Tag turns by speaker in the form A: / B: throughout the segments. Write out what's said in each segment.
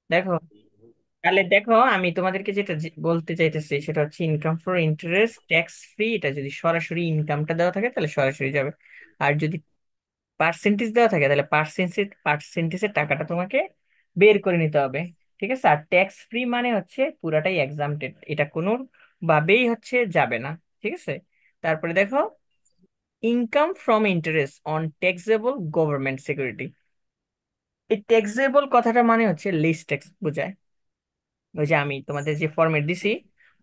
A: দেখো, তাহলে দেখো আমি তোমাদেরকে যেটা বলতে চাইতেছি সেটা হচ্ছে income for interest tax free. এটা যদি সরাসরি ইনকামটা দেওয়া থাকে তাহলে সরাসরি যাবে। আর যদি পার্সেন্টেজ দেওয়া থাকে তাহলে পার্সেন্টেজের টাকাটা তোমাকে বের করে নিতে হবে। ঠিক আছে। আর ট্যাক্স ফ্রি মানে হচ্ছে পুরাটাই এক্সামটেড, এটা কোনো ভাবেই হচ্ছে যাবে না। ঠিক আছে। তারপরে দেখো, income from interest on taxable government security. এই ট্যাক্সেবল কথাটা মানে হচ্ছে লিস্ট ট্যাক্স বোঝায়। ওই যে আমি তোমাদের যে ফর্মেট দিছি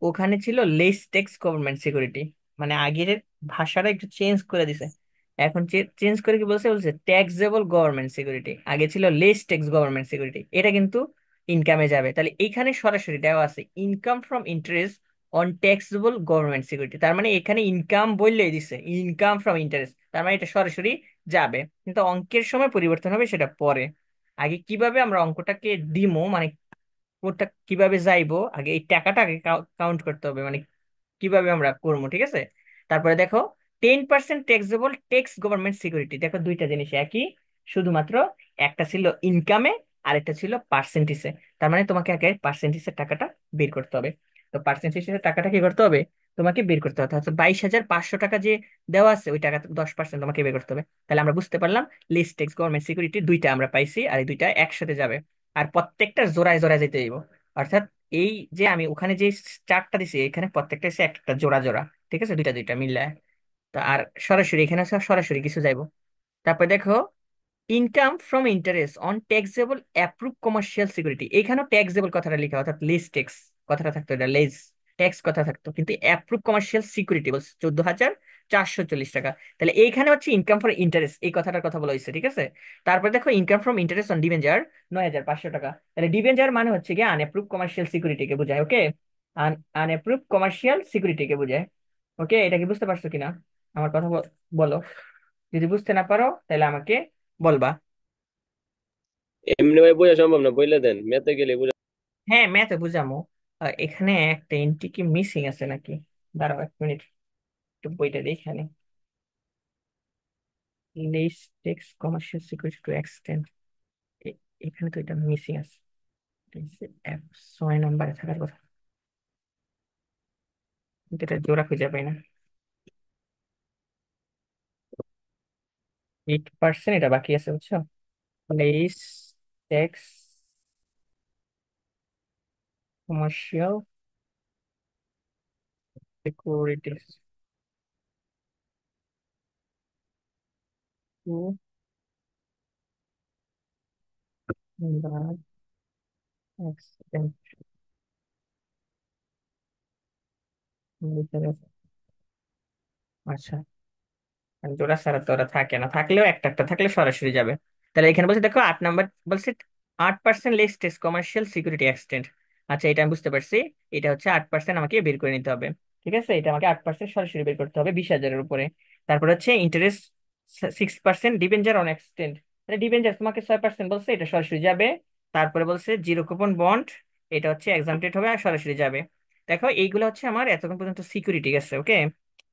A: ওখানে ছিল লেস ট্যাক্স গভর্নমেন্ট সিকিউরিটি, মানে আগের ভাষাটা একটু চেঞ্জ করে দিছে। এখন চেঞ্জ করে কি বলছে, বলছে ট্যাক্সেবল গভর্নমেন্ট সিকিউরিটি, আগে ছিল লেস ট্যাক্স গভর্নমেন্ট সিকিউরিটি। এটা কিন্তু ইনকামে যাবে। তাহলে এইখানে সরাসরি দেওয়া আছে income from interest on taxable government security, তার মানে এখানে ইনকাম বললেই দিছে ইনকাম ফ্রম ইন্টারেস্ট, তার মানে এটা সরাসরি যাবে। কিন্তু অঙ্কের সময় পরিবর্তন হবে, সেটা পরে। আগে কিভাবে আমরা অঙ্কটাকে দিমো, মানে কোনটা কিভাবে যাইবো, আগে এই টাকাটা আগে কাউন্ট করতে হবে, মানে কিভাবে আমরা করবো। ঠিক আছে। তারপরে দেখো, 10% ট্যাক্সেবল ট্যাক্স গভর্নমেন্ট সিকিউরিটি। দেখো দুইটা জিনিস একই, শুধুমাত্র একটা ছিল ইনকামে আর একটা ছিল পার্সেন্টেজে। তার মানে তোমাকে আগে পার্সেন্টেজের টাকাটা বের করতে হবে। তো পার্সেন্টেজের টাকাটা কি করতে হবে, তোমাকে বের করতে হবে। অর্থাৎ 22,500 টাকা যে দেওয়া আছে ওই টাকা 10% তোমাকে বের করতে হবে। তাহলে আমরা বুঝতে পারলাম লিস্ট ট্যাক্স গভর্নমেন্ট সিকিউরিটি দুইটা আমরা পাইছি, আর এই দুইটা একসাথে যাবে। আর প্রত্যেকটা জোড়ায় জোড়ায় যেতে দিব। অর্থাৎ এই যে আমি ওখানে যে চারটা দিছি এখানে প্রত্যেকটা হচ্ছে একটা জোড়া জোড়া। ঠিক আছে, দুইটা দুইটা মিলায়। তো আর সরাসরি এখানে আছে সরাসরি কিছু যাইবো। তারপর দেখো, income from interest on taxable approve commercial security. এখানেও ট্যাক্সেবল কথাটা লেখা, অর্থাৎ লেস ট্যাক্স কথাটা থাকতো, এটা লেস ট্যাক্স কথা থাকতো, কিন্তু অ্যাপ্রুভ কমার্শিয়াল সিকিউরিটি বলছে 14,440 টাকা। তাহলে এইখানে হচ্ছে ইনকাম ফর ইন্টারেস্ট এই কথাটার কথা বলা হয়েছে। ঠিক আছে। তারপর দেখো, income from interest on debenture 9,500 টাকা। তাহলে ডিবেঞ্চার মানে হচ্ছে কি আনঅ্যাপ্রুভ কমার্শিয়াল সিকিউরিটিকে বোঝায়। ওকে, আনঅ্যাপ্রুভ কমার্শিয়াল সিকিউরিটিকে বোঝায়। ওকে, এটা কি বুঝতে পারছো কিনা আমার কথা বলো। যদি বুঝতে না পারো তাহলে আমাকে বলবা।
B: এমনি ভাই বোঝা সম্ভব না, বইলে দেন, মেতে গেলে বোঝা।
A: হ্যাঁ, ম্যাথে বুঝামো। এখানে একটা এন্ট্রি কি মিসিং আছে নাকি, দাঁড়াও 1 মিনিট, একটু বইটা দেখে নি। Less tax commercial security to extend, এখানে তো এটা মিসিং আছে। এটা হচ্ছে 6 নম্বরে থাকার কথা, কিন্তু এটা জোড়া খুঁজে পাই না। 8% এটা বাকি আছে বুঝছো। Less tax commercial security to extend. আচ্ছা, আর জোড়া ছাড়া তো ওরা থাকে না, থাকলেও একটা একটা থাকলে সরাসরি যাবে। তাহলে এখানে বলছে দেখো 8 নম্বর বলছে 8% less test commercial security extend. আচ্ছা, এটা আমি বুঝতে পারছি। এটা হচ্ছে 8% আমাকে বের করে নিতে হবে। ঠিক আছে, এটা আমাকে 8% সরাসরি বের করতে হবে 20,000-এর উপরে। তারপর হচ্ছে ইন্টারেস্ট 6% ডিবেঞ্চার অন এক্সটেন্ড। তাহলে ডিবেঞ্চার তোমাকে 6% বলছে, এটা সরাসরি যাবে। তারপরে বলছে জিরো কুপন বন্ড, এটা হচ্ছে এক্সামটেড হবে আর সরাসরি যাবে। দেখো এইগুলো হচ্ছে আমার এতক্ষণ পর্যন্ত সিকিউরিটি গেছে। ওকে,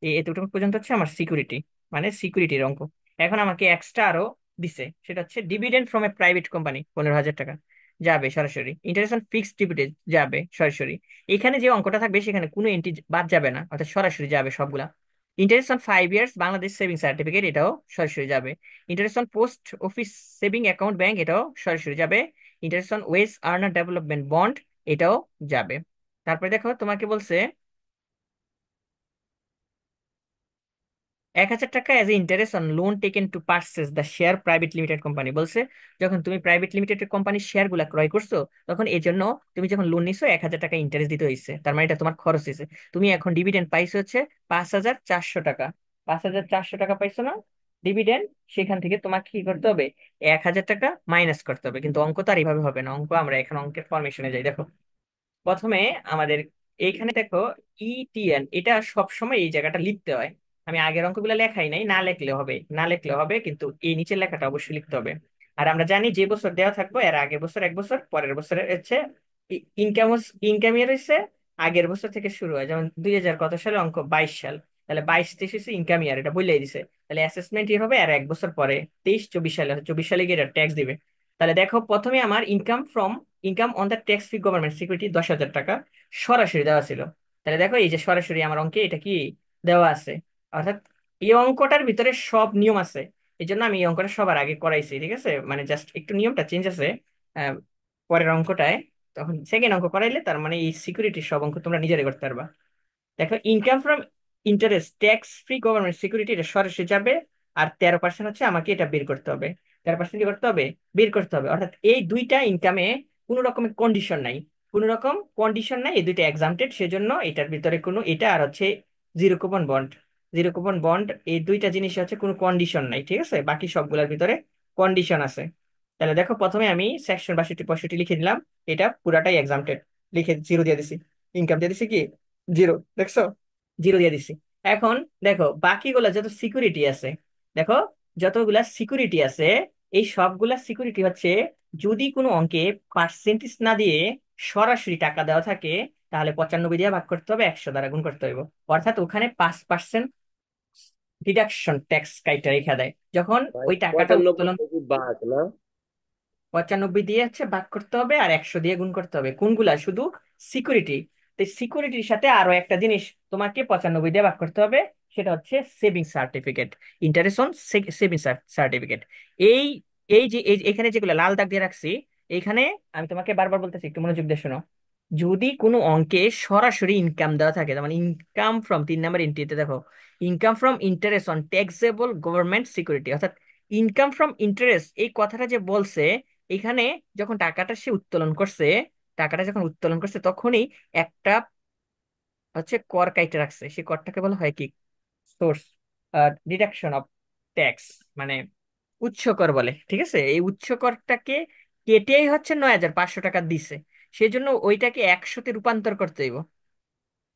A: এই এতটুকু পর্যন্ত হচ্ছে আমার সিকিউরিটি, মানে সিকিউরিটির অঙ্ক। এখন আমাকে এক্সট্রা আরো দিছে, সেটা হচ্ছে dividend from a private company 15,000 টাকা যাবে সরাসরি। ইন্টারেস্ট অন ফিক্সড ডিভিডেন্ড যাবে সরাসরি। এখানে যে অঙ্কটা থাকবে সেখানে কোনো এন্ট্রি বাদ যাবে না, অর্থাৎ সরাসরি যাবে সবগুলা। Interest on 5 years Bangladesh saving certificate, এটাও সরাসরি যাবে। Interest on post office saving account bank, এটাও সরাসরি যাবে। Interest on wage earner development bond, এটাও যাবে। তারপরে দেখো তোমাকে বলছে 1,000 টাকা as interest on loan taken to purchase the share private limited company. বলছে যখন তুমি প্রাইভেট লিমিটেড কোম্পানির শেয়ার গুলা ক্রয় করছো তখন এই জন্য তুমি যখন লোন নিছো 1,000 টাকা ইন্টারেস্ট দিতে হয়েছে, তার মানে এটা তোমার খরচ হয়েছে। তুমি এখন ডিভিডেন্ড পাইছো হচ্ছে 5,400 টাকা। 5,400 টাকা পাইছো না ডিভিডেন্ড, সেখান থেকে তোমাকে কি করতে হবে, 1,000 টাকা মাইনাস করতে হবে। কিন্তু অঙ্ক তো আর এইভাবে হবে না, অঙ্ক আমরা এখন অঙ্কের ফরমেশনে যাই। দেখো প্রথমে আমাদের এইখানে দেখো ইটিএন, এটা সব সময় এই জায়গাটা লিখতে হয়। আমি আগের অঙ্কগুলো লেখাই নাই, না লিখলে হবে, না লিখলে হবে, কিন্তু এই নিচের লেখাটা অবশ্যই লিখতে হবে। আর আমরা জানি যে বছর দেওয়া থাকবো এর আগের বছর 1 বছর, পরের বছর হচ্ছে ইনকাম। ইনকাম ইয়ার হচ্ছে আগের বছর থেকে শুরু হয়, যেমন 2000 কত সালে অঙ্ক 22 সাল, তাহলে 22-23 হচ্ছে ইনকাম ইয়ার, এটা বললেই দিছে। তাহলে অ্যাসেসমেন্ট ইয়ার হবে আর 1 বছর পরে 23-24 সালে, 24 সালে গিয়ে ট্যাক্স দিবে। তাহলে দেখো প্রথমে আমার income on the tax free government security 10,000 টাকা সরাসরি দেওয়া ছিল। তাহলে দেখো এই যে সরাসরি আমার অঙ্কে এটা কি দেওয়া আছে, অর্থাৎ এই অঙ্কটার ভিতরে সব নিয়ম আছে। এই জন্য আমি এই অঙ্কটা সবার আগে করাইছি, ঠিক আছে, মানে জাস্ট একটু নিয়মটা চেঞ্জ আছে আহ, পরের অঙ্কটায়। তখন সেকেন্ড অঙ্ক করাইলে তার মানে এই সিকিউরিটির সব অঙ্ক তোমরা নিজেরাই করতে পারবা। দেখো income from interest tax free government security এটা সরাসরি যাবে, আর 13% হচ্ছে আমাকে এটা বের করতে হবে। 13% কি করতে হবে? বের করতে হবে। অর্থাৎ এই দুইটা ইনকামে কোনো রকমের কন্ডিশন নাই, কোনো রকম কন্ডিশন নাই, এই দুইটা এক্সামটেড, সেজন্য এটার ভিতরে কোনো এটা আর হচ্ছে zero coupon bond. Zero coupon bond এই দুইটা জিনিস হচ্ছে কোনো কন্ডিশন নাই, ঠিক আছে, বাকি সবগুলোর ভিতরে কন্ডিশন আছে। তাহলে দেখো প্রথমে আমি সেকশন 62 65 লিখে দিলাম, এটা পুরাটাই এক্সামটেড, লিখে জিরো দিয়ে দিছি, ইনকাম দিয়ে দিছি কি জিরো, দেখছো, জিরো দিয়ে দিছি। এখন দেখো বাকিগুলা যত সিকিউরিটি আছে, দেখো যতগুলা সিকিউরিটি আছে, এই সবগুলা সিকিউরিটি হচ্ছে যদি কোনো অঙ্কে পার্সেন্টেজ না দিয়ে সরাসরি টাকা দেওয়া থাকে, তাহলে 95 দিয়ে ভাগ করতে হবে, 100 দ্বারা গুণ করতে হবে। অর্থাৎ ওখানে 5% ডিডাকশন ট্যাক্স কাইটা রেখা দেয় যখন
B: ভাই
A: ওই টাকাটা
B: 95
A: উত্তোলন।
B: টাকা বাদ না?
A: 95 দিয়ে হচ্ছে ভাগ করতে হবে আর 100 দিয়ে গুণ করতে হবে, কোনগুলা? শুধু সিকিউরিটি। তো সিকিউরিটির সাথে আরো একটা জিনিস তোমাকে 95 দিয়ে ভাগ করতে হবে, সেটা হচ্ছে saving certificate, interest on saving certificate. এই এখানে যেগুলো লাল দাগ দিয়ে রাখছি, এইখানে আমি তোমাকে বারবার বলতেছি, একটু মনোযোগ দিয়ে শোনো। যদি কোনো অঙ্কে সরাসরি ইনকাম দেওয়া থাকে, যেমন ইনকাম ফ্রম 3 নম্বর এন্ট্রিতে দেখো, income from interest on taxable government security, অর্থাৎ ইনকাম ফ্রম ইন্টারেস্ট এই কথাটা যে বলছে, এখানে যখন টাকাটা সে উত্তোলন করছে, টাকাটা যখন উত্তোলন করছে তখনই একটা হচ্ছে কর কাইটে রাখছে, সেই করটাকে বলা হয় কি সোর্স ডিডাকশন অফ ট্যাক্স, মানে উচ্চ কর বলে, ঠিক আছে। এই উচ্চ করটাকে কেটেই হচ্ছে 9,500 টাকা দিছে, সেই জন্য ওইটাকে 100-তে রূপান্তর করতে হইব।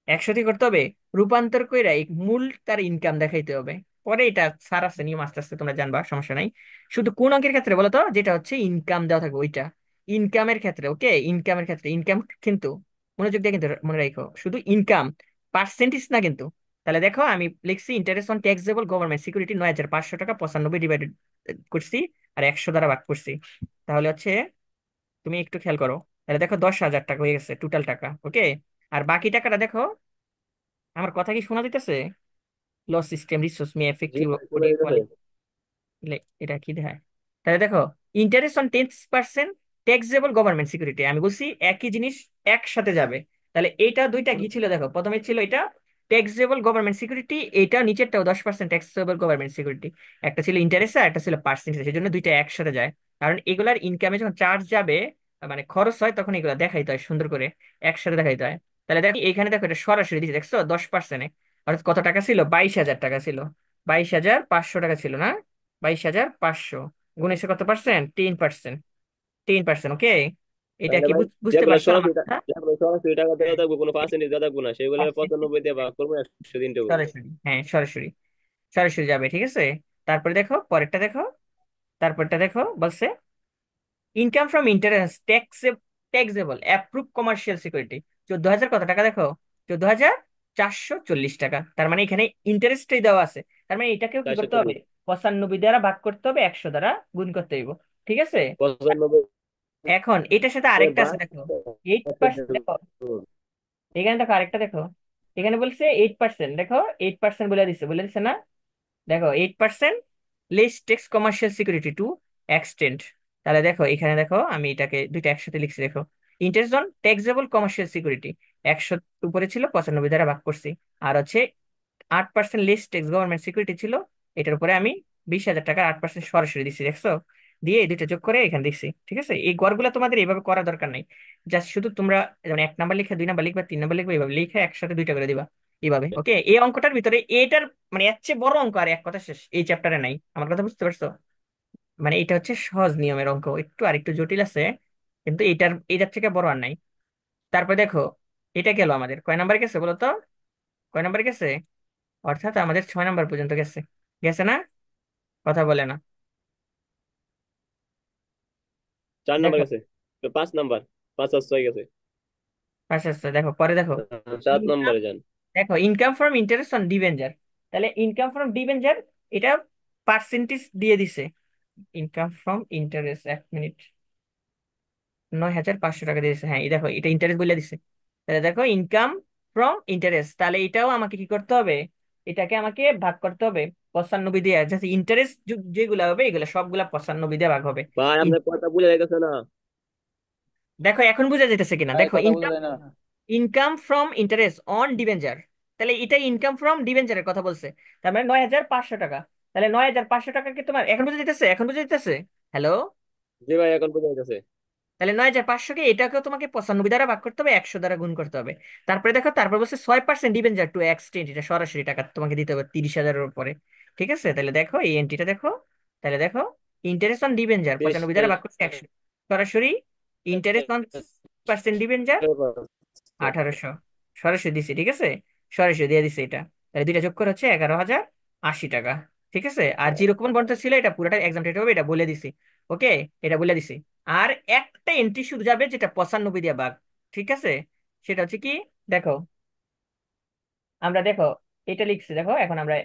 A: 100 করতে হবে, রূপান্তর কইরা এই মূল তার ইনকাম দেখাইতে হবে। পরে এটা স্যার আছে নিয়ম, আস্তে আস্তে তোমরা জানবা, সমস্যা নাই। শুধু কোন অঙ্কের ক্ষেত্রে বলো তো, যেটা হচ্ছে ইনকাম দেওয়া থাকবে ওইটা, ইনকামের ক্ষেত্রে, ওকে, ইনকামের ক্ষেত্রে ইনকাম কিন্তু মনোযোগ দিয়ে কিন্তু মনে রাখো, শুধু ইনকাম, পার্সেন্টেজ না কিন্তু। তাহলে দেখো আমি লিখছি interest on taxable government security 9,500 টাকা 95 ডিভাইডেড করছি আর 100 দ্বারা ভাগ করছি। তাহলে হচ্ছে তুমি একটু খেয়াল করো, তাহলে দেখো 10,000 টাকা হয়ে গেছে টোটাল টাকা, ওকে। আর বাকি টাকাটা দেখো, আমার কথা কি শোনা যাইতেছে? লস সিস্টেম রিসোর্স মে
B: জি
A: এফেক্টিভ
B: ভাই, শোনা
A: কোডিং
B: যেতেছে।
A: এটা কি দেখায়? তাহলে দেখো interest on 10% taxable government security, আমি বলছি একই জিনিস একসাথে যাবে। তাহলে এইটা দুইটা কি ছিল দেখো, প্রথমে ছিল এটা ট্যাক্সেবল গভর্নমেন্ট সিকিউরিটি, এইটা নিচেরটাও 10% ট্যাক্সেবল গভর্নমেন্ট সিকিউরিটি, একটা ছিল ইন্টারেস্ট আর একটা ছিল পার্সেন্টেজ, এই জন্য দুইটা একসাথে যায়। কারণ এগুলার ইনকামে যখন চার্জ যাবে, মানে খরচ হয়, তখন এগুলো দেখাইতে হয় সুন্দর করে, একসাথে দেখাইতে হয়। তাহলে দেখো এখানে দেখো এটা সরাসরি দিচ্ছে, দেখছো 10%, অর্থাৎ কত টাকা ছিল? 22,000 টাকা ছিল, 22,500 টাকা ছিল না, 22,500 গুণেছে কত পার্সেন্ট? 10%, 10%, ওকে। এটা
B: তাহলে
A: কি
B: ভাই
A: বুঝতে
B: যেগুলো
A: পারছো আমার
B: সরাসরি
A: কথা?
B: যেগুলো সরাসরি টাকা দেওয়া
A: হ্যাঁ,
B: থাকবে, কোনো পার্সেন্টেজ দেওয়া থাকবে না, সেগুলো
A: পার্সেন্টেজ
B: 95 দিয়ে ভাগ করবো, 100 দিনটা করবো।
A: সরাসরি, হ্যাঁ সরাসরি, সরাসরি যাবে, ঠিক আছে। তারপরে দেখো পরেরটা দেখো, তারপরটা দেখো বলছে income from interest taxable approve commercial security 14,000 কত টাকা দেখো, 14,440 টাকা। তার মানে এখানে ইন্টারেস্টই দেওয়া আছে, তার মানে এটাকেও কি
B: চারশো
A: করতে হবে?
B: চল্লিশ
A: 95 দ্বারা ভাগ করতে হবে, 100 দ্বারা গুণ করতে হইব, ঠিক আছে।
B: 95
A: এখন এটার সাথে আরেকটা আছে
B: ভাগ
A: দেখো, 8%, দেখো এখানে দেখো আরেকটা দেখো, এখানে বলছে 8%, দেখো 8% বলে দিছে না, দেখো 8% less tax commercial security to extend. তাহলে দেখো এখানে দেখো আমি এটাকে দুইটা একসাথে লিখছি, দেখো interest on taxable commercial security 100 উপরে ছিল, 95 দ্বারা ভাগ করছি, আর হচ্ছে 8% লিস্ট ট্যাক্স গভর্নমেন্ট সিকিউরিটি ছিল, এটার উপরে আমি 20,000 টাকার 8% সরাসরি দিচ্ছি, দেখছো, দিয়ে এই দুইটা যোগ করে এখানে দিচ্ছি, ঠিক আছে। এই গড়গুলো তোমাদের এইভাবে করা দরকার নাই, জাস্ট শুধু তোমরা যেমন 1 নাম্বার লিখে 2 নাম্বার লিখবা 3 নাম্বার লিখবা, এইভাবে লিখে একসাথে দুইটা করে দিবা, এইভাবে, ওকে। এই অঙ্কটার ভিতরে এটার মানে এর চেয়ে বড় অঙ্ক আর এক কথা শেষ এই চ্যাপ্টারে নাই, আমার কথা বুঝতে পারছো? মানে এটা হচ্ছে সহজ নিয়মের অঙ্ক, একটু আর একটু জটিল আছে, কিন্তু এটার থেকে বড় আর নাই। তারপর দেখো এটা গেল, আমাদের কয় নাম্বার গেছে বলো তো, কয় নাম্বার গেছে? অর্থাৎ আমাদের 6 নাম্বার পর্যন্ত গেছে, গেছে না? কথা বলে না।
B: 4 নাম্বার
A: দেখো
B: গেছে, তো 5 নাম্বার, 5 আর 6 গেছে।
A: আচ্ছা আচ্ছা, দেখো পরে দেখো
B: 7
A: ইনকাম,
B: নম্বরে যান।
A: দেখো ইনকাম ফ্রম ইন্টারেস্ট অন ডিবেঞ্জার, তাহলে ইনকাম ফ্রম ডিবেঞ্জার এটা পার্সেন্টেজ দিয়ে দিছে। ইনকাম ফ্রম ইন্টারেস্ট, 1 মিনিট, 9,500 টাকা দিয়েছে, হ্যাঁ এই দেখো এটা ইন্টারেস্ট বলে দিছে। তাহলে দেখো ইনকাম ফ্রম ইন্টারেস্ট, তাহলে এটাও আমাকে কি করতে হবে, এটাকে আমাকে ভাগ করতে হবে 95 দিয়ে। ইন্টারেস্ট যেগুলো হবে এগুলো সবগুলা 95 দিয়ে ভাগ হবে।
B: ভাই
A: ইন-
B: আপনার কথা ভুলে গেছে না?
A: দেখো এখন বোঝা যেতেছে কিনা,
C: ভাই
A: দেখো
C: কথা বোঝা
A: ইনকাম,
C: যায় না।
A: Income from interest on debenture, তাহলে এটা ইনকাম ফ্রম ডিবেঞ্চারের কথা বলছে। তার মানে 9,500 টাকা। তাহলে 9,500 টাকাকে তোমার এখন বুঝে দিতেছে, এখন বুঝে দিতেছে। হ্যালো?
B: জি ভাই, এখন বুঝে গেছে।
A: তাহলে 9,500কে এটাকেও তোমাকে 95 দ্বারা ভাগ করতে হবে, 100 দ্বারা গুণ করতে হবে। তারপরে দেখো, তারপর বলছে 6% ডিবেঞ্চার টু এক্সটেন্ড, এটা সরাসরি টাকা তোমাকে দিতে হবে 30,000-এর উপরে। ঠিক আছে, তাহলে দেখো এই এন্ট্রিটা দেখো। তাহলে দেখো ইন্টারেস্ট অন ডিবেঞ্চার
B: তিরিশ
A: 95 দ্বারা ভাগ করতে 100, সরাসরি ইন্টারেস্ট অন পার্সেন্ট ডিবেঞ্চার 1800, সরাসরি দিছি। ঠিক আছে, সরাসরি দিয়ে দিছে এটা। তাহলে দুইটা যোগ করে হচ্ছে 11,080 টাকা। ঠিক আছে, আর জিরো কুপন বন্ধ ছিল, এটা পুরোটা এক্সাম হবে, এটা বলে দিছি। ওকে, এটা বলে দিছি। আর একটা এন্ট্রি শুধু যাবে যেটা 95 দিয়ে ভাগ। ঠিক আছে, সেটা হচ্ছে কি, দেখো আমরা দেখো এটা লিখছি, দেখো এখন আমরা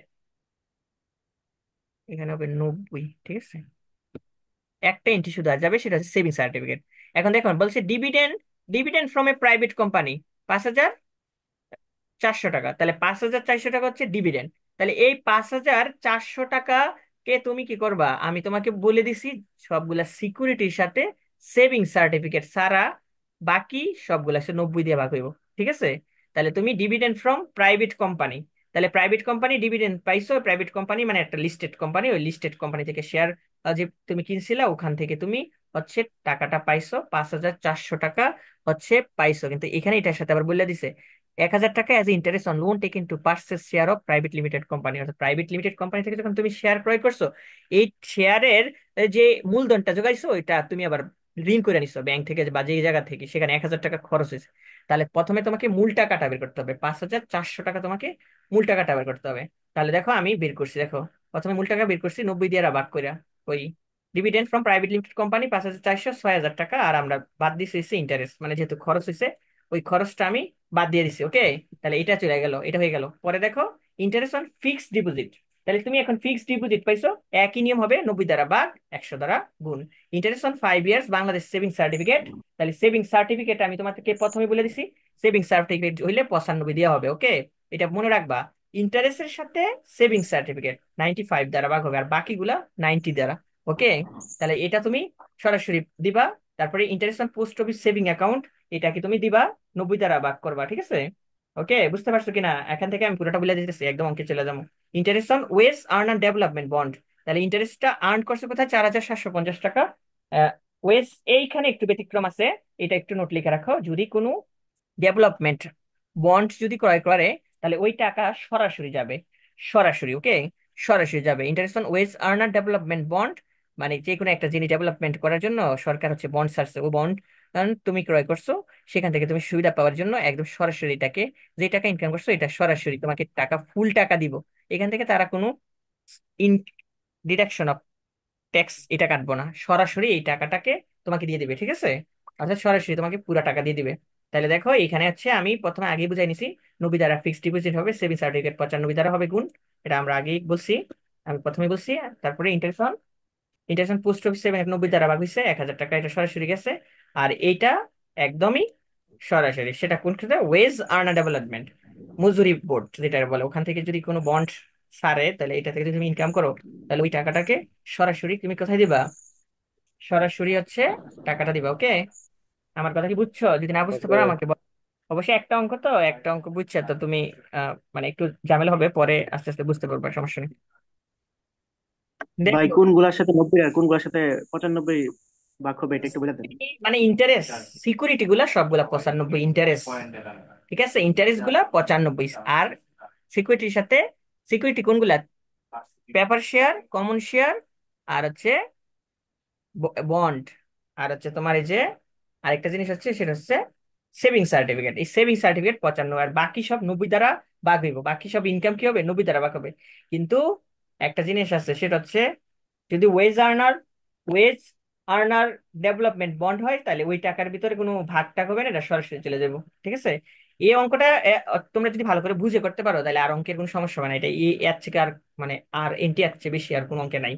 A: এখানে হবে 90। ঠিক আছে, একটা এন্ট্রি শুধু আর যাবে, সেটা হচ্ছে সেভিং সার্টিফিকেট। এখন দেখুন বলছে dividend, dividend from a private company 5,400 টাকা। তাহলে 5,400 টাকা হচ্ছে ডিভিডেন্ড। তাহলে এই 5,400 টাকাকে তুমি কি করবা, আমি তোমাকে বলে দিছি সবগুলা সিকিউরিটির সাথে সেভিং সার্টিফিকেট ছাড়া বাকি সবগুলা সে 90 দিয়ে ভাগ হইব। ঠিক আছে, তাহলে তুমি ডিভিডেন্ড ফ্রম প্রাইভেট কোম্পানি, তাহলে প্রাইভেট কোম্পানি ডিভিডেন্ড পাইছো, প্রাইভেট কোম্পানি মানে একটা লিস্টেড কোম্পানি, ওই লিস্টেড কোম্পানি থেকে শেয়ার যে তুমি কিনছিলা ওখান থেকে তুমি হচ্ছে টাকাটা পাইছো, 5,400 টাকা হচ্ছে পাইছো। কিন্তু এখানে এটার সাথে আবার বলে দিছে 1,000 টাকা as interest on loan taken to purchase share of private limited company. অর্থাৎ প্রাইভেট লিমিটেড কোম্পানি থেকে যখন তুমি শেয়ার ক্রয় করছো, এই শেয়ারের যে মূলধনটা যোগাইছো ওইটা তুমি আবার ঋণ করে নিছো ব্যাংক থেকে বা যে জায়গা থেকে, সেখানে 1,000 টাকা খরচ হয়েছে। তাহলে প্রথমে তোমাকে মূল টাকাটা বের করতে হবে, 5,400 টাকা তোমাকে মূল টাকাটা বের করতে হবে। তাহলে দেখো আমি বের করছি, দেখো প্রথমে মূল টাকা বের করছি 90 দিয়ে ভাগ করে। ওই dividend from private limited company 5,400, 6,000 টাকা, আর আমরা বাদ দিছি ইন্টারেস্ট, মানে যেহেতু খরচ হয়েছে ওই খরচটা আমি বাদ দিয়ে দিছি। ওকে, তাহলে এটা চলে গেল, এটা হয়ে গেল। পরে দেখো ইন্টারেস্ট অন ফিক্সড ডিপোজিট, তাহলে তুমি এখন ফিক্সড ডিপোজিট পাইছো, একই নিয়ম হবে 90 দ্বারা ভাগ 100 দ্বারা গুণ। Interest on 5 years Bangladesh saving certificate, তাহলে সেভিং সার্টিফিকেট আমি তোমাকে প্রথমে বলে দিছি সেভিং সার্টিফিকেট হইলে 95 দেওয়া হবে। ওকে, এটা মনে রাখবা, ইন্টারেস্টের সাথে সেভিং সার্টিফিকেট 95 দ্বারা ভাগ হবে আর বাকিগুলা 90 দ্বারা। ওকে, তাহলে এটা তুমি সরাসরি দিবা। তারপরে interest on post office saving account, এটাকে তুমি দিবা 90 দ্বারা ভাগ করবা। ঠিক আছে, ওকে বুঝতে পারছো কিনা? এখান থেকে আমি পুরোটা বলে দিতেছি, একদম অঙ্কে চলে যাবো। Interest on wage earn and development bond, তাহলে ইন্টারেস্টটা আর্ন করছে কোথায়, 4,750 টাকা। ওয়েজ এইখানে একটু ব্যতিক্রম আছে, এটা একটু নোট লিখে রাখো। যদি কোনো ডেভেলপমেন্ট বন্ড যদি ক্রয় করে তাহলে ওই টাকা সরাসরি যাবে, সরাসরি। ওকে, সরাসরি যাবে। Interest on wage earner development bond, মানে যে কোনো একটা জিনিস ডেভেলপমেন্ট করার জন্য সরকার হচ্ছে বন্ড ছাড়ছে, ওই বন্ড তুমি ক্রয় করছো, সেখান থেকে তুমি সুবিধা পাওয়ার জন্য একদম সরাসরি এটাকে, যে টাকা ইনকাম করছো এটা সরাসরি তোমাকে টাকা, ফুল টাকা দিব। এখান থেকে তারা কোনো ইন ডিডাকশন ট্যাক্স এটা কাটবো না, সরাসরি এই টাকাটাকে তোমাকে দিয়ে দিবে। ঠিক আছে, অর্থাৎ সরাসরি তোমাকে পুরো টাকা দিয়ে দিবে। তাহলে দেখো এখানে হচ্ছে আমি প্রথমে আগেই বুঝাই নিছি 90 দ্বারা ফিক্সড ডিপোজিট হবে, সেভিং সার্টিফিকেট 95 দ্বারা হবে গুণ, এটা আমরা আগেই বলছি, আমি প্রথমে বলছি। তারপরে ইন্টারেস্ট, ইন্টারেস্ট পোস্ট অফিস 90 দ্বারা ভাগ হয়েছে 1,000 টাকা, এটা সরাসরি গেছে। আর এইটা একদমই সরাসরি, সেটা কোন ক্ষেত্রে, ওয়েজ আর্নার ডেভেলপমেন্ট, মজুরি বোর্ড যেটা বলে, ওখান থেকে যদি কোনো বন্ড ছাড়ে তাহলে এটা থেকে যদি তুমি ইনকাম করো তাহলে ওই টাকাটাকে সরাসরি তুমি কোথায় দিবা, সরাসরি হচ্ছে টাকাটা দিবা। ওকে, আমার কথা কি বুঝছো? যদি না বুঝতে
B: ওকে।
A: পারো আমাকে অবশ্যই, একটা অঙ্ক তো, একটা অঙ্ক বুঝছো তো তুমি, মানে একটু ঝামেলা হবে, পরে আস্তে আস্তে বুঝতে পারবে, সমস্যা নেই।
C: ভাই
A: দেখো
C: কোনগুলোর সাথে 90 আর কোনগুলোর সাথে 95 ভাগ হবে এটা একটু বলে দেন।
A: এই মানে ইন্টারেস্ট সিকিউরিটি গুলা সবগুলা 95, ইন্টারেস্ট, ঠিক আছে, ইন্টারেস্ট গুলা 95। আর সিকিউরিটির সাথে, সিকিউরিটি কোনগুলা, পেপার শেয়ার, কমন শেয়ার, আর হচ্ছে বন্ড, আর হচ্ছে তোমার এই যে আরেকটা জিনিস হচ্ছে সেটা হচ্ছে সেভিং সার্টিফিকেট। এই সেভিং সার্টিফিকেট 95, আর বাকি সব 90 দ্বারা ভাগ হইব। বাকি সব ইনকাম কি হবে, 90 দ্বারা ভাগ হবে। কিন্তু একটা জিনিস আছে, সেটা হচ্ছে যদি ওয়েজ আর্নার ডেভেলপমেন্ট বন্ড হয় তাহলে ওই টাকার ভিতরে কোনো ভাগ টাক হবে না, এটা সরাসরি চলে যাবো। ঠিক আছে, এই অঙ্কটা তোমরা যদি ভালো করে বুঝে করতে পারো তাহলে আর অঙ্কের কোনো সমস্যা হবে না। এটা এর থেকে আর মানে আর এনটি এর চেয়ে বেশি আর কোনো অঙ্কে নাই।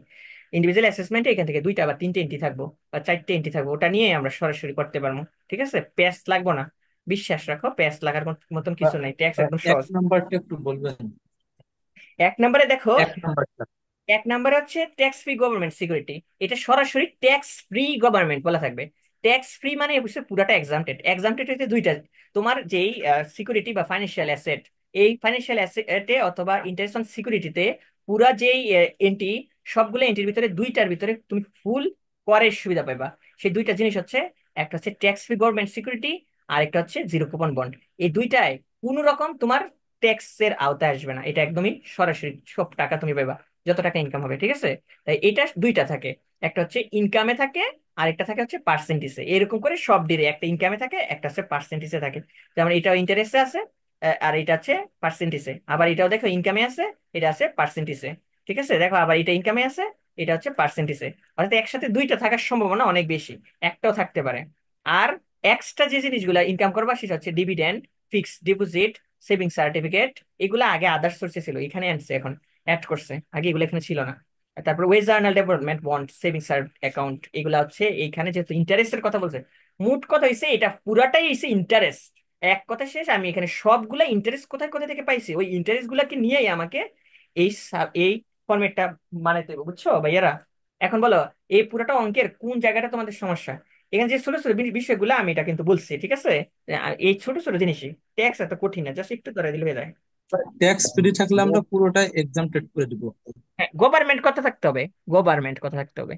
A: ইন্ডিভিজুয়াল অ্যাসেসমেন্টে এখান থেকে দুইটা বা তিনটে এন্ট্রি থাকবো বা চারটে এন্ট্রি থাকবো, ওটা নিয়ে আমরা সরাসরি করতে পারবো। ঠিক আছে, প্যাচ লাগবো না, বিশ্বাস রাখো, প্যাচ লাগার মতন কিছু নাই, ট্যাক্স একদম
D: এক
A: সহজ।
D: নাম্বারটা একটু বলবেন?
A: এক নম্বরে দেখো,
D: এক নাম্বারটা।
A: এক নাম্বার হচ্ছে ট্যাক্স ফ্রি গভর্নমেন্ট সিকিউরিটি। এটা সরাসরি ট্যাক্স ফ্রি গভর্নমেন্ট বলা থাকবে। ট্যাক্স ফ্রি মানে হচ্ছে পুরাটা এক্সামটেড। এক্সামটেড হচ্ছে দুইটা, তোমার যেই সিকিউরিটি বা ফাইন্যান্সিয়াল অ্যাসেট, এই ফাইন্যান্সিয়াল অ্যাসেটে অথবা ইন্টারেস্ট অন সিকিউরিটিতে পুরা যেই এন্ট্রি, সবগুলো এন্ট্রির ভিতরে দুইটার ভিতরে তুমি ফুল করের সুবিধা পাইবা। সেই দুইটা জিনিস হচ্ছে, একটা হচ্ছে ট্যাক্স ফ্রি গভর্নমেন্ট সিকিউরিটি, আর একটা হচ্ছে জিরো কুপন বন্ড। এই দুইটাই কোনো রকম তোমার ট্যাক্সের আওতায় আসবে না, এটা একদমই সরাসরি সব টাকা তুমি পাইবা যত টাকা ইনকাম হবে। ঠিক আছে, তাই এটা দুইটা থাকে, একটা হচ্ছে ইনকামে থাকে আর একটা থাকে হচ্ছে পার্সেন্টেজে। এরকম করে সব ডিরে একটা ইনকামে থাকে, একটা হচ্ছে পার্সেন্টেজে থাকে। যেমন এটা ইন্টারেস্টে আছে, আর এটা হচ্ছে পার্সেন্টেজে। আবার এটাও দেখো ইনকামে আছে, এটা আছে পার্সেন্টেজে। ঠিক আছে, দেখো আবার এটা ইনকামে আছে, এটা হচ্ছে পার্সেন্টেজে। অর্থাৎ একসাথে দুইটা থাকার সম্ভাবনা অনেক বেশি, একটাও থাকতে পারে। আর এক্সট্রা যে জিনিসগুলো ইনকাম করবা সেটা হচ্ছে dividend, fixed deposit, saving certificate. এগুলো আগে আদার সোর্সে ছিল, এখানে আনছে এখন, অ্যাড করছে, আগে এগুলো এখানে ছিল না। আর তারপর wage earner development bond, savings account, এগুলা হচ্ছে এইখানে যেহেতু ইন্টারেস্টের কথা বলছে, মোট কথা হইছে এটা পুরাটাই হইছে ইন্টারেস্ট। এক কথা শেষ, আমি এখানে সবগুলা ইন্টারেস্ট কোথায় কোথায় থেকে পাইছি, ওই ইন্টারেস্ট গুলাকে নিয়েই আমাকে এই ফর্মেটটা বানাইতে হবে, বুঝছো ভাইয়ারা? এখন বলো, এই পুরাটা অঙ্কের কোন জায়গাটা তোমাদের সমস্যা? এখানে যে ছোট ছোট বিষয়গুলো আমি এটা কিন্তু বলছি, ঠিক আছে? আর এই ছোট ছোট জিনিসই, ট্যাক্স এত কঠিন না, জাস্ট একটু ধরে দিলে হয়ে যায়।
D: ট্যাক্স ফ্রি থাকলে আমরা পুরোটাই এক্সামটেড করে দিব।
A: হ্যাঁ, গভর্নমেন্ট কথা থাকতে হবে, গভর্নমেন্ট কথা থাকতে হবে।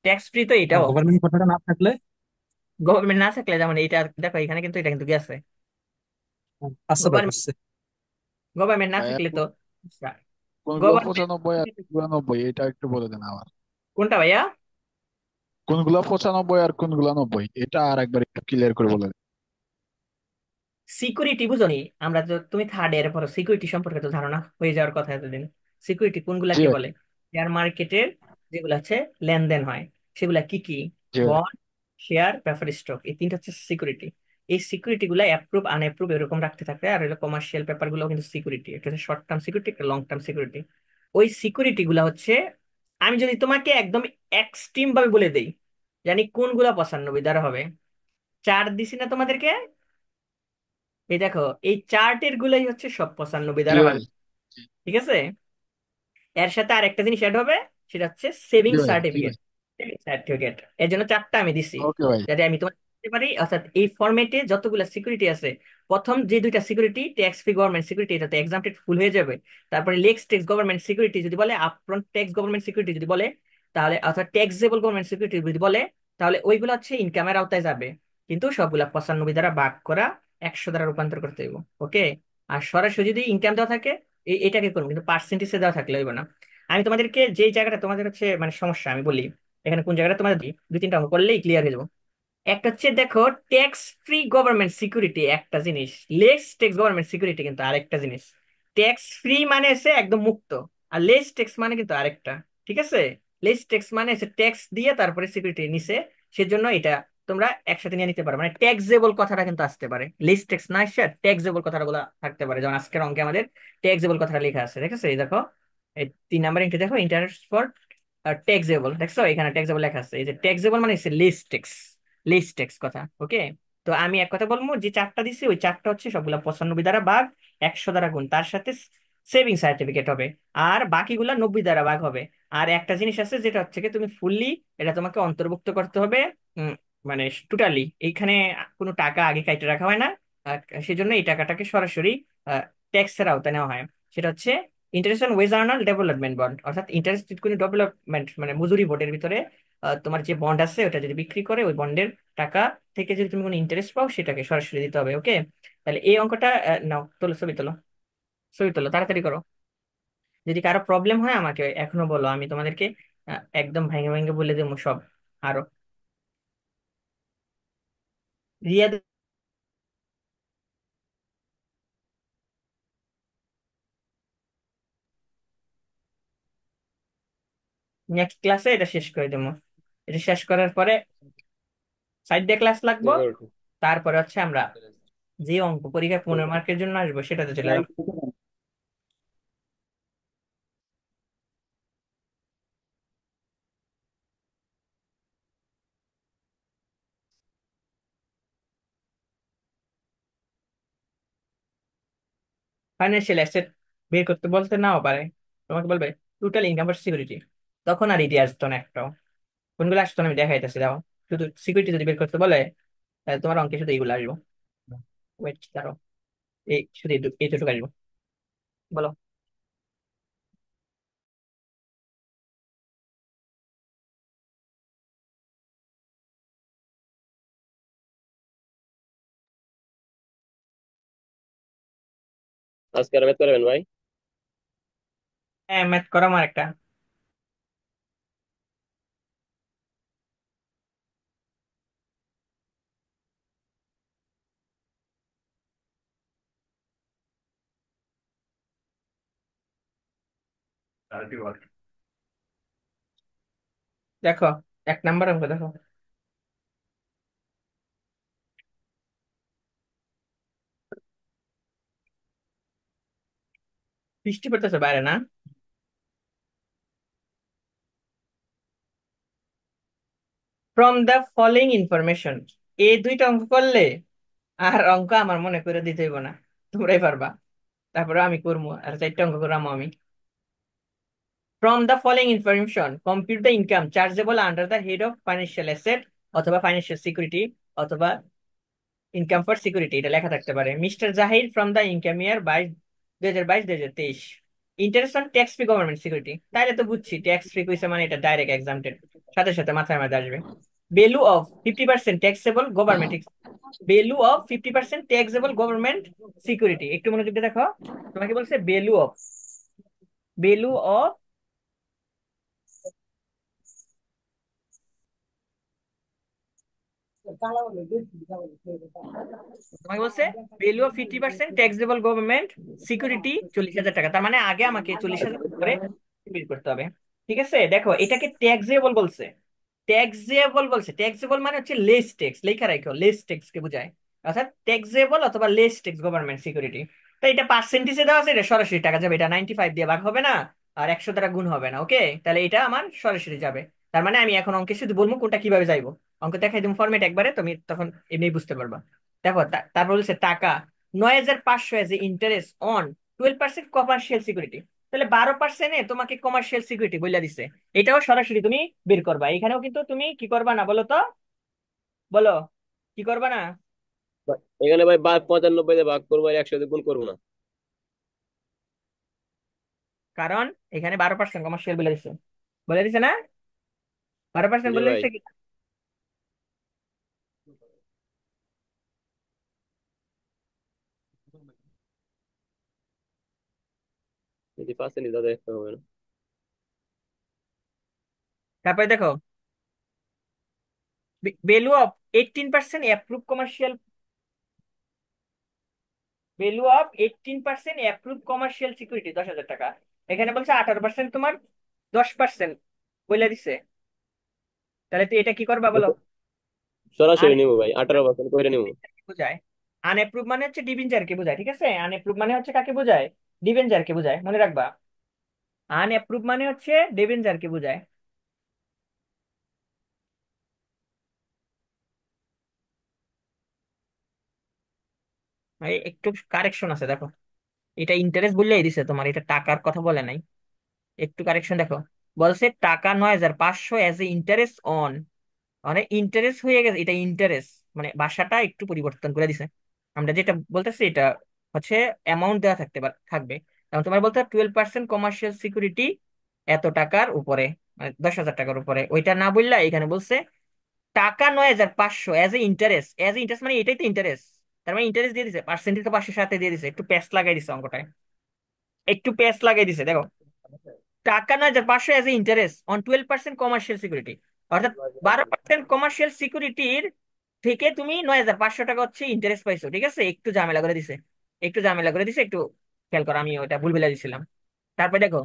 A: ট্যাক্স ফ্রি তো
D: আর
A: এটাও।
D: গভর্নমেন্ট কথাটা না থাকলে?
A: গভর্নমেন্ট না থাকলে যেমন এটা দেখো, এখানে কিন্তু এটা কিন্তু গেছে।
D: আচ্ছা ভাই,
A: গভর্নমেন্ট,
D: বুঝছে।
A: গভর্নমেন্ট না
E: ভাইয়া
A: থাকলে তো
E: কোনগুলো
A: গভর্নমেন্ট।
E: 95 আর 92 এটা একটু বলে দেন আবার।
A: কোনটা ভাইয়া?
E: কোনগুলো 95 আর কোনগুলো 90 এটা আর একবার একটু ক্লিয়ার করে বলে দেন।
A: সিকিউরিটি বুঝনি, আমরা তো, তুমি থার্ড ইয়ারে পড়ো, সিকিউরিটি সম্পর্কে তো ধারণা হয়ে যাওয়ার কথা এতদিন। সিকিউরিটি
E: জি
A: কোনগুলাকে
E: ভাই।
A: বলে? শেয়ার মার্কেটের যেগুলো আছে লেনদেন হয়, সেগুলা কি কি?
E: জি ভাই।
A: বন্ড, শেয়ার, প্রেফারেন্স স্টক, এই তিনটা হচ্ছে সিকিউরিটি। এই সিকিউরিটি গুলা অ্যাপ্রুভ আনএপ্রুভ এরকম রাখতে থাকে। আর এগুলো কমার্শিয়াল পেপার গুলো কিন্তু সিকিউরিটি, একটা হচ্ছে শর্ট টার্ম সিকিউরিটি, একটা লং টার্ম সিকিউরিটি। ওই সিকিউরিটি গুলা হচ্ছে, আমি যদি তোমাকে একদম এক্সট্রিম ভাবে বলে দেই, জানি কোনগুলা 95 দ্বারা হবে। চার দিছি না তোমাদেরকে? এই দেখো, এই চার্টের গুলাই হচ্ছে সব 95
E: জি
A: দ্বারা
E: ভাই।
A: হবে। ঠিক আছে, এর সাথে আর একটা জিনিস অ্যাড হবে, সেটা হচ্ছে
E: জি
A: সেভিং
E: ভাই। জি
A: সার্টিফিকেট।
E: ভাই।
A: সেভিং সার্টিফিকেট, এর জন্য চারটা আমি দিছি,
E: ওকে ভাই।
A: যাতে আমি তোমার দিতে পারি। অর্থাৎ এই ফরম্যাটে যতগুলো সিকিউরিটি আছে, প্রথম যে দুইটা security tax free government security, এটাতে এক্সামটেড ফুল হয়ে যাবে। তারপরে লেক্স ট্যাক্স গভর্নমেন্ট সিকিউরিটি যদি বলে, আপফ্রন্ট ট্যাক্স গভর্নমেন্ট সিকিউরিটি যদি বলে, তাহলে অর্থাৎ ট্যাক্সেবল গভর্নমেন্ট সিকিউরিটি যদি বলে, তাহলে ওইগুলো হচ্ছে ইনকামের আওতায় যাবে। কিন্তু সবগুলা 95 দ্বারা ভাগ করা, 100 দ্বারা রূপান্তর করতে হইব। ওকে। আর সরাসরি যদি ইনকাম দেওয়া থাকে, এটাকে করবো, কিন্তু পার্সেন্টেজে দেওয়া থাকলে হইব না। আমি তোমাদেরকে যেই জায়গাটা তোমাদের হচ্ছে মানে সমস্যা আমি বলি, এখানে কোন জায়গাটা তোমাদের দিই, দুই তিনটা অঙ্ক করলেই ক্লিয়ার হয়ে যাবো। একটা হচ্ছে দেখো, ট্যাক্স ফ্রি গভর্নমেন্ট সিকিউরিটি একটা জিনিস, লেস ট্যাক্স গভর্নমেন্ট সিকিউরিটি কিন্তু আরেকটা জিনিস। ট্যাক্স ফ্রি মানে হচ্ছে একদম মুক্ত, আর লেস ট্যাক্স মানে কিন্তু আরেকটা। ঠিক আছে, লেস ট্যাক্স মানে হচ্ছে ট্যাক্স দিয়ে তারপরে সিকিউরিটি নিছে, সেজন্য এটা তোমরা একসাথে নিয়ে নিতে পারো। মানে ট্যাক্সেবল কথাটা কিন্তু আসতে পারে, লেস ট্যাক্স না এসে ট্যাক্সেবল কথাটা গুলো থাকতে পারে। যেমন আজকের অঙ্কে আমাদের ট্যাক্সেবল কথাটা লেখা আছে, ঠিক আছে? এই দেখো, এই 3 নাম্বার ইন্টে দেখো, ইন্টারেস্ট ফর ট্যাক্সেবল, দেখছো এখানে ট্যাক্সেবল লেখা আছে। এই যে ট্যাক্সেবল মানে হচ্ছে লেস ট্যাক্স, লিস্ট টেক্স কথা। ওকে। তো আমি এক কথা বলবো, যে চারটা দিছি ওই চারটা হচ্ছে সবগুলা 95 দ্বারা ভাগ, 100 দ্বারা গুণ, তার সাথে সেভিং সার্টিফিকেট হবে। আর বাকিগুলা 90 দ্বারা ভাগ হবে। আর একটা জিনিস আছে, যেটা হচ্ছে কি তুমি ফুললি এটা তোমাকে অন্তর্ভুক্ত করতে হবে। উম, মানে টোটালি এইখানে কোনো টাকা আগে কাইটে রাখা হয় না। আর সেজন্য এই টাকাটাকে সরাসরি ট্যাক্সের আওতায় নেওয়া হয়। সেটা হচ্ছে interest on wage earner development bond, অর্থাৎ ইন্টারেস্ট কোনো ডেভেলপমেন্ট মানে মজুরি বোর্ডের ভিতরে তোমার যে বন্ড আছে ওটা যদি বিক্রি করে, ওই বন্ডের টাকা থেকে যদি তুমি কোনো ইন্টারেস্ট পাও, সেটাকে সরাসরি দিতে হবে। ওকে। তাহলে এই অঙ্কটা নাও, তোলো, ছবি তোলো, ছবি তোলো, তাড়াতাড়ি করো। যদি কারো প্রবলেম হয় আমাকে এখনো বলো, আমি তোমাদেরকে একদম ভেঙে ভেঙে বলে দেবো সব। আরো রিয়া, নেক্সট ক্লাসে এটা শেষ করে দেবো। এটা শেষ করার পরে সাইড দিয়ে ক্লাস লাগবো। তারপরে হচ্ছে আমরা যে অঙ্ক পরীক্ষা 15 মার্কের জন্য আসবো সেটাতে চলে যাবো। ফাইন্যান্সিয়াল অ্যাসেট বের করতে বলতে নাও পারে, তোমাকে বলবে টোটাল ইনকাম ফর সিকিউরিটি, তখন আর এটি আসতো না একটাও। কোনগুলো আসতো না আমি দেখাইতেছি, দাও। শুধু সিকিউরিটি যদি বের করতে বলে, তাহলে তোমার অঙ্কে শুধু এইগুলো আসবো। ওয়েট দাঁড়াও, এই শুধু এইটুকু আসবো। বলো।
B: আজকে আর ম্যাথ করাবেন ভাই?
A: হ্যাঁ, ম্যাথ করো আমার একটা। দেখো, 1 নাম্বার অঙ্ক দেখো। বৃষ্টি পড়তেছে বাইরে না? ফ্রম দ্য ফলোইং ইনফরমেশন, এই দুইটা অঙ্ক করলে আর অঙ্ক আমার মনে করে দিতে হইব না, তোমরাই পারবা। তারপরে আমি করবো আর 4টা অঙ্ক করবো আমি। From the following information compute the income chargeable under the head of financial asset, অথবা ফাইন্যান্সিয়াল সিকিউরিটি, অথবা ইনকাম ফর সিকিউরিটি, এটা লেখা থাকতে পারে। Mister Zahir from the income year 2022-2023, interest on tax free government security, তাহলে তো বুঝছি ট্যাক্স ফ্রি কইছে মানে এটা ডাইরেক্ট এক্সামটেড, সাথে সাথে মাথায় মাথায় আসবে। Value of 50% taxable government, value of 50% taxable government security, একটু মনোযোগ দিয়ে দেখো। তোমাকে বলছে ভ্যালু অফ তোমাকে বলছে value of 50% taxable government security 40,000 টাকা, তার মানে আগে আমাকে 40,000 করে বের করতে হবে। ঠিক আছে, দেখো এটাকে ট্যাক্সেবল বলছে। ট্যাক্সেবল মানে হচ্ছে লেস ট্যাক্স, লেখা রাখো লেস ট্যাক্স কে বোঝায়, অর্থাৎ ট্যাক্সেবল অথবা লেস ট্যাক্স গভর্নমেন্ট সিকিউরিটি। তো এটা পার্সেন্টেজে দেওয়া আছে, এটা সরাসরি টাকা যাবে, এটা 95 দিয়ে ভাগ হবে না, আর 100 দ্বারা গুণ হবে না। ওকে, তাহলে এটা আমার সরাসরি যাবে। তার মানে আমি এখন অঙ্কে শুধু বলবো কোনটা কিভাবে যাইবো, অঙ্ক দেখাই তুমি ফরম্যাট একবারে, তুমি তখন এমনি বুঝতে পারবা। দেখো তারপর বলছে টাকা 9,500 as interest on 12% commercial security, তাহলে 12%-এ তোমাকে কমার্শিয়াল সিকিউরিটি বলে দিছে, এটাও সরাসরি তুমি বের করবা। এখানেও কিন্তু তুমি কি করবা না বলো তো, বলো, কি করবা না?
B: এখানে ভাই 95 দিয়ে ভাগ করবো আর 100 দিয়ে গুণ করবো না?
A: কারণ এখানে 12% কমার্শিয়াল বলে দিছে, বলে দিছে না? 12%
B: জি
A: বলে
B: ভাই।
A: দিছে কি?
B: যদি 5 দাদা একটা হবে না?
A: তারপরে দেখো value of 18% approve commercial, value of 18% approve commercial security 10,000 টাকা। এখানে বলছে 18% তোমার 10% বলে দিছে, তাহলে তুই এটা কি করবা বলো?
B: সরাসরি নিবো ভাই, 18% করে নিবো।
A: বোঝায় আনএপ্রুভ মানে হচ্ছে ডিবেঞ্চারকে বোঝায়, ঠিক আছে? আনএপ্রুভ মানে হচ্ছে কাকে বোঝায়? ডিবেঞ্চারকে বোঝায়, মনে রাখবা। আনএপ্রুভ মানে হচ্ছে ডিবেঞ্চারকে বোঝায়। একটু কারেকশন আছে দেখো, এটা ইন্টারেস্ট বললেই দিছে তোমার, এটা টাকার কথা বলে নাই। একটু কারেকশন দেখো, বলছে টাকা 9,500 এজ এ ইন্টারেস্ট অন, মানে ইন্টারেস্ট হয়ে গেছে, এটা ইন্টারেস্ট মানে ভাষাটা একটু পরিবর্তন করে দিছে। আমরা যেটা বলতেছি এটা হচ্ছে অ্যামাউন্ট দেওয়া থাকবে। যেমন তোমার বলতে 12% কমার্শিয়াল সিকিউরিটি এত টাকার উপরে, মানে 10,000 টাকার উপরে, ওইটা না বললা এখানে বলছে টাকা 9,500 এজ এ ইন্টারেস্ট, মানে এটাই তো ইন্টারেস্ট, তার মানে ইন্টারেস্ট দিয়ে দিছে, পার্সেন্টেজ তো 500 সাথে দিয়ে দিছে, একটু প্যাস লাগাই দিছে অঙ্কটায়, একটু প্যাস লাগাই দিছে দেখো। টাকা 9,500 as a interest on 12% commercial security, অর্থাৎ 12% কমার্শিয়াল সিকিউরিটির থেকে তুমি 9,500 টাকা হচ্ছে ইন্টারেস্ট পাইছো। ঠিক আছে, একটু ঝামেলা করে দিছে, একটু খেয়াল করো, আমি ওটা ভুল বলে দিছিলাম। তারপরে দেখো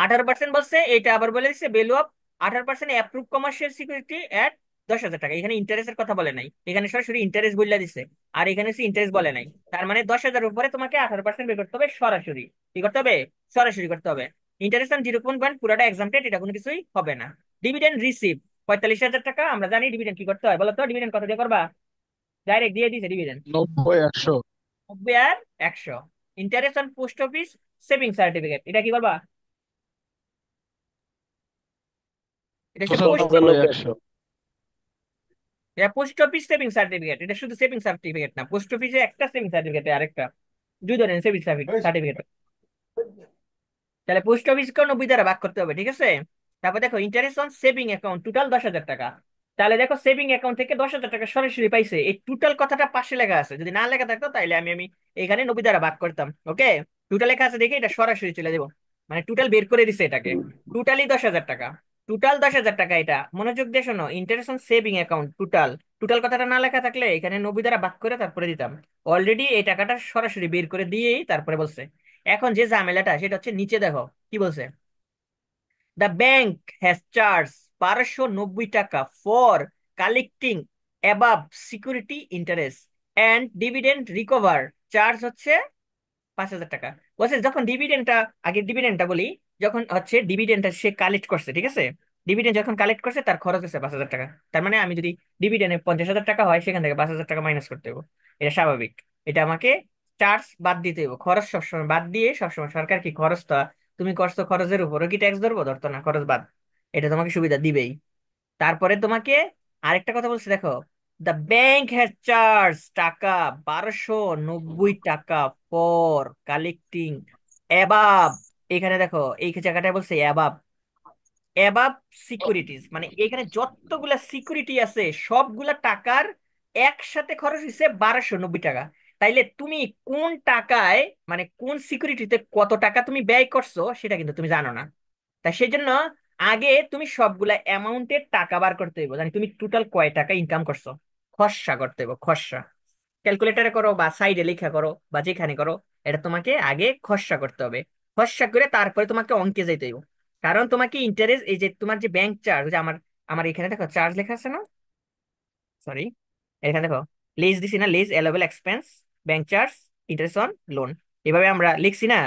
A: 18% বলছে, এটা আবার বলে দিচ্ছে value of 18% approve commercial security at 10,000 টাকা, এখানে ইন্টারেস্টের কথা বলে নাই, এখানে সরাসরি ইন্টারেস্ট বলে দিচ্ছে, আর এখানে হচ্ছে ইন্টারেস্ট বলে নাই। তার মানে 10,000 উপরে তোমাকে 18% বের করতে হবে সরাসরি। কি করতে হবে? সরাসরি করতে হবে। ইন্টারেস্ট অন 0.1 পুরোটা এক্সামটেড, এটা কোনো কিছুই হবে না। ডিভিডেন্ড রিসিভ 45,000 টাকা, আমরা জানি ডিভিডেন্ড কি করতে হয় বলো তো, ডিভিডেন্ড কত দিয়ে করবা? ডাইরেক্ট দিয়ে দিছে ডিভিডেন্ড
E: 90, 100।
A: 90 আর 100। Interest on post office saving certificate, এটা কি বলবা? এটা হচ্ছে পোস্ট,
E: 95
B: 95
E: 100।
A: এটা পোস্ট অফিস সেভিং সার্টিফিকেট, এটা শুধু সেভিং সার্টিফিকেট না, পোস্ট অফিসে একটা সেভিং সার্টিফিকেট আরেকটা, দুই ধরনের সেভিং সার্টিফিকেট। তাহলে পোস্ট অফিসকে 90 দ্বারা ভাগ করতে হবে, ঠিক আছে। তারপর দেখো interest on saving account total 10,000 টাকা। তাহলে দেখো সেভিং অ্যাকাউন্ট থেকে 10,000 টাকা সরাসরি পাইছে, এই টোটাল কথাটা পাশে লেখা আছে, যদি না লেখা থাকতো তাহলে আমি আমি এখানে 90 দ্বারা ভাগ করতাম। ওকে, টোটাল লেখা আছে দেখে এটা সরাসরি চলে দেবো, মানে টোটাল বের করে দিছে এটাকে, টোটালি 10,000 টাকা। টোটাল 10,000 টাকা, এটা মনোযোগ দিয়ে শোনো, interest on saving account total. Total কথাটা না লেখা থাকলে এখানে 90 দ্বারা ভাগ করে তারপরে দিতাম। অলরেডি এই টাকাটা সরাসরি বের করে দিয়েই তারপরে বলছে। এখন যে ঝামেলাটা সেটা হচ্ছে নিচে দেখো কি বলছে, দ্য ব্যাংক হ্যাজ চার্জ 1290 টাকা for collecting above security interest and dividend recover. Charge হচ্ছে 5,000 টাকা। বলছে যখন ডিভিডেন্ডটা, আগে ডিভিডেন্ডটা বলি, যখন হচ্ছে ডিভিডেন্ডটা সে কালেক্ট করছে, ঠিক আছে, ডিভিডেন্ড যখন কালেক্ট করছে তার খরচ হচ্ছে 5,000 টাকা। তার মানে আমি যদি ডিভিডেন্ডে 50,000 টাকা হয় সেখান থেকে 5,000 টাকা মাইনাস করতে হবে, এটা স্বাভাবিক। এটা আমাকে চার্জ বাদ দিতে হবে, খরচ সবসময় বাদ দিয়ে সবসময় সরকার কি খরচটা তুমি করছো, খরচের উপরও কি ট্যাক্স ধরবো? ধরতো না, খরচ বাদ, এটা তোমাকে সুবিধা দিবেই। তারপরে তোমাকে আরেকটা কথা বলছি দেখো, দ্য ব্যাংক হ্যাজ চার্জ টাকা 1290 টাকা ফর কালেক্টিং অ্যাবাব, এখানে দেখো এই জায়গাটায় বলছে অ্যাবাব, অ্যাবাব সিকিউরিটিজ, মানে এখানে যতগুলা সিকিউরিটি আছে সবগুলা টাকার একসাথে খরচ হয়েছে 1290 টাকা। তাইলে তুমি কোন টাকায়, মানে কোন সিকিউরিটিতে কত টাকা তুমি ব্যয় করছো সেটা কিন্তু তুমি জানো না। তাই সেই জন্য আগে তুমি সবগুলা অ্যামাউন্টের টাকা বার করতে হবে, জানি তুমি টোটাল কয় টাকা ইনকাম করছো, খরচা করতে হবে, খরচা। ক্যালকুলেটারে করো বা সাইডে লেখা করো বা যেখানে করো, এটা তোমাকে আগে খরচা করতে হবে। খরচা করে তারপরে তোমাকে অঙ্কে যাইতে হবে। কারণ তোমাকে ইন্টারেস্ট, এই যে তোমার যে ব্যাংক চার্জ, যে আমার আমার এখানে দেখো চার্জ লেখা আছে না, সরি, এখানে দেখো লিজ দিছি না, লিজ এলাবেল expense, bank charge, interest on loan, এভাবে আমরা লিখছি না।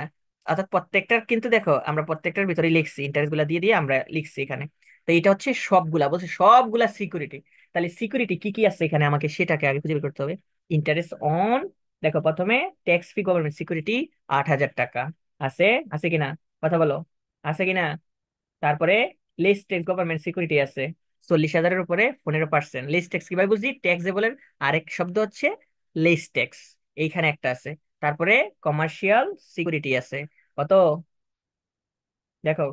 A: অর্থাৎ প্রত্যেকটার কিন্তু দেখো আমরা প্রত্যেকটার ভিতরে লিখছি, ইন্টারেস্ট গুলা দিয়ে দিয়ে আমরা লিখছি এখানে। তো এটা হচ্ছে সবগুলা, বলছে সবগুলা সিকিউরিটি। তাহলে সিকিউরিটি কি কি আছে এখানে আমাকে সেটাকে আগে খুঁজে বের করতে হবে। ইন্টারেস্ট অন, দেখো প্রথমে ট্যাক্স ফ্রি গভর্নমেন্ট সিকিউরিটি 8,000 টাকা আছে, আছে কিনা, কথা বলো, আছে কিনা। তারপরে লিস্ট ট্যাক্স গভর্নমেন্ট সিকিউরিটি আছে 40,000-এর উপরে 15%। লিস্ট ট্যাক্স কিভাবে বুঝি, ট্যাক্সেবলের আরেক শব্দ হচ্ছে লিস্ট ট্যাক্স, এইখানে একটা আছে। তারপরে কমার্শিয়াল সিকিউরিটি আছে কত, দেখো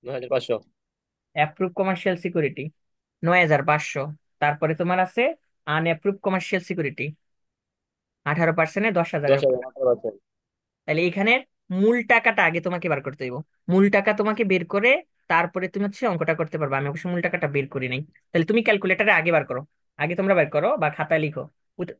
B: 9500।
A: Approve commercial security 9,500। তারপরে তোমার আছে আনঅ্যাপ্রুভ কমার্শিয়াল সিকিউরিটি 18%-এ 10,000-এর।
B: 10,000, 18%।
A: তাহলে এখানে মূল টাকাটা আগে তোমাকে বার করতে হইব, মূল টাকা তোমাকে বের করে তারপরে তুমি হচ্ছে অঙ্কটা করতে পারবে। আমি অবশ্য মূল টাকাটা বের করি নাই। তাহলে তুমি ক্যালকুলেটারে আগে বার করো, আগে তোমরা বের করো বা খাতায় লিখো।